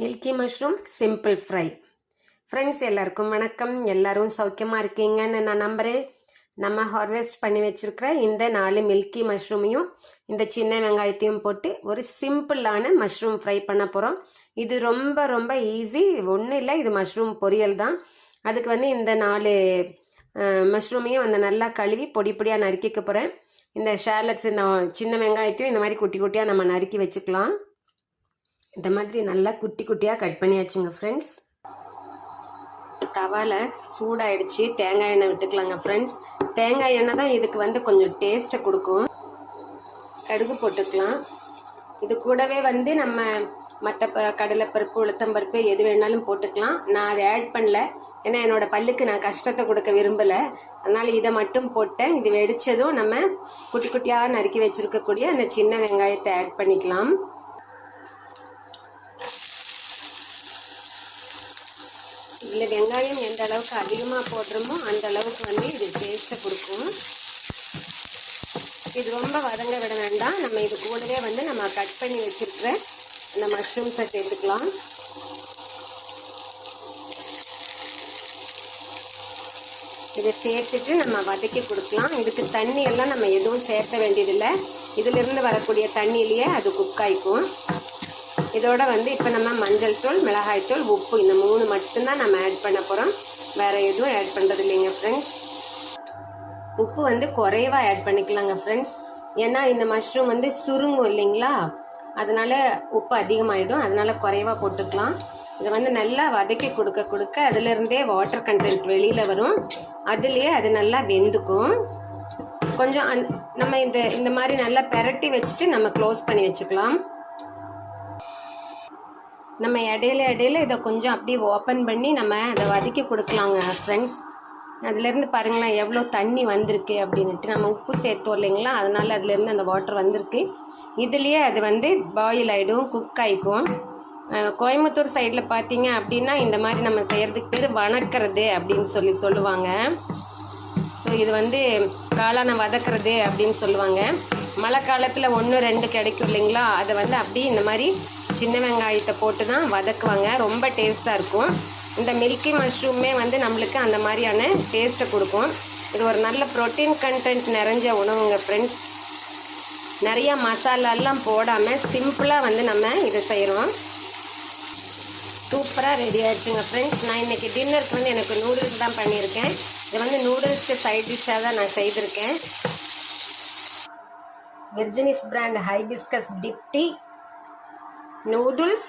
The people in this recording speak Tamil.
Milky mushroom simple fry. Friends எல்லாருக்கும் வணக்கம். எல்லாரும் சௌக்கியமாக இருக்கீங்கன்னு நான் நம்புகிறேன். நம்ம ஹார்வெஸ்ட் பண்ணி வச்சுருக்கிற இந்த 4 மில்கி மஷ்ரூமையும் இந்த சின்ன வெங்காயத்தையும் போட்டு ஒரு சிம்பிளான மஷ்ரூம் ஃப்ரை பண்ண போகிறோம். இது ரொம்ப ரொம்ப ஈஸி. ஒன்றும் இல்லை, இது மஷ்ரூம் பொரியல் தான். அதுக்கு இந்த 4 மஷ்ரூமையும் நல்லா கழுவி பொடி பொடியாக நறுக்கிக்க போகிறேன். இந்த ஷேலட்ஸ், இந்த சின்ன வெங்காயத்தையும் இந்த மாதிரி குட்டி குட்டியாக நம்ம நறுக்கி வச்சுக்கலாம். இந்த மாதிரி நல்லா குட்டி குட்டியாக கட் பண்ணியாச்சுங்க ஃப்ரெண்ட்ஸ். தவாவில் சூடாயிடுச்சு, தேங்காய் எண்ணெய் விட்டுக்கலாங்க ஃப்ரெண்ட்ஸ். தேங்காய் எண்ணெய் தான் இதுக்கு கொஞ்சம் டேஸ்ட்டை கொடுக்கும். கடுகு போட்டுக்கலாம். இது கூடவே நம்ம மற்ற கடலைப்பருப்பு, உளுத்தம்பருப்பு எது வேணாலும் போட்டுக்கலாம். நான் அதை ஆட் பண்ணல, ஏன்னா என்னோடய பல்லுக்கு நான் கஷ்டத்தை கொடுக்க விரும்பலை. அதனால் இதை மட்டும் போட்டேன். இது வெடித்ததும் நம்ம குட்டி குட்டியாக நறுக்கி வச்சுருக்கக்கூடிய அந்த சின்ன வெங்காயத்தை ஆட் பண்ணிக்கலாம். இதில் வெங்காயம் எந்த அளவுக்கு அதிகமாக போடுறோமோ அந்த அளவுக்கு இது டேஸ்ட்டை கொடுக்கும். இது ரொம்ப வதங்க விட வேண்டாம். நம்ம இது கூடவே நம்ம கட் பண்ணி வச்சுருக்கிற அந்த மஷ்ரூம்ஸை சேர்த்துக்கலாம். இதை சேர்த்துட்டு நம்ம வதக்கி கொடுக்கலாம். இதுக்கு தண்ணி எல்லாம் நம்ம எதுவும் சேர்த்த வேண்டியதில்லை. இதிலிருந்து வரக்கூடிய தண்ணியிலேயே அது குக் ஆகிக்கும். இதோட இப்போ நம்ம மஞ்சள் தூள், மிளகாய் தூள், உப்பு, இந்த 3 மட்டும்தான் நம்ம ஆட் பண்ண போகிறோம். வேறு எதுவும் ஆட் பண்ணுறது இல்லைங்க ஃப்ரெண்ட்ஸ். உப்பு குறைவாக ஆட் பண்ணிக்கலாங்க ஃப்ரெண்ட்ஸ். ஏன்னா இந்த மஷ்ரூம் சுருங்கும் இல்லைங்களா, அதனால் உப்பு அதிகமாகிடும். அதனால் குறைவாக போட்டுக்கலாம். இதை நல்லா வதக்கி கொடுக்க அதிலிருந்தே வாட்டர் கண்டென்ட் வெளியில் வரும். அதுலேயே அது நல்லா வெந்துக்கும். கொஞ்சம் நம்ம இந்த மாதிரி நல்லா பெரட்டி வச்சுட்டு நம்ம க்ளோஸ் பண்ணி வச்சுக்கலாம். நம்ம இடையில இதை கொஞ்சம் அப்படியே ஓப்பன் பண்ணி நம்ம அதை வதக்கி கொடுக்கலாங்க ஃப்ரெண்ட்ஸ். அதுலேருந்து பாருங்களேன் எவ்வளோ தண்ணி வந்திருக்கு அப்படின்ட்டு. நம்ம உப்பு சேர்த்தோம் இல்லைங்களா, அதனால் அதுலேருந்து அந்த வாட்டர் வந்திருக்கு. இதுலேயே அது பாயில் ஆகிடும், குக் ஆகிக்கும். கோயம்புத்தூர் சைடில் பார்த்தீங்க அப்படின்னா இந்த மாதிரி நம்ம செய்கிறதுக்கு பேர் வணக்கிறது அப்படின்னு சொல்லுவாங்க. ஸோ இது காளானை வதக்கிறது அப்படின்னு சொல்லுவாங்க. மழை காலத்தில் 1-2 கிடைக்கும் இல்லைங்களா, அதை அப்படியே இந்த மாதிரி சின்ன வெங்காயத்தை போட்டு தான் வதக்குவாங்க. ரொம்ப டேஸ்ட்டாக இருக்கும். இந்த மில்கி மஷ்ரூமே நம்மளுக்கு அந்த மாதிரியான டேஸ்ட்டை கொடுக்கும். இது ஒரு நல்ல ப்ரோட்டீன் கண்டென்ட் நிறைஞ்ச உணவுங்க ஃப்ரெண்ட்ஸ். நிறையா மசாலாலாம் போடாமல் சிம்பிளாக நம்ம இதை செய்கிறோம். சூப்பராக ரெடி ஆகிடுச்சுங்க ஃப்ரெண்ட்ஸ். நான் இன்றைக்கி டின்னருக்கு எனக்கு நூடுல்ஸ் தான் பண்ணியிருக்கேன். இது நூடுல்ஸ்க்கு சைட் டிஷ்ஷாக தான் நான் செய்திருக்கேன். விர்ஜினிஸ் brand hibiscus dip tea, noodles,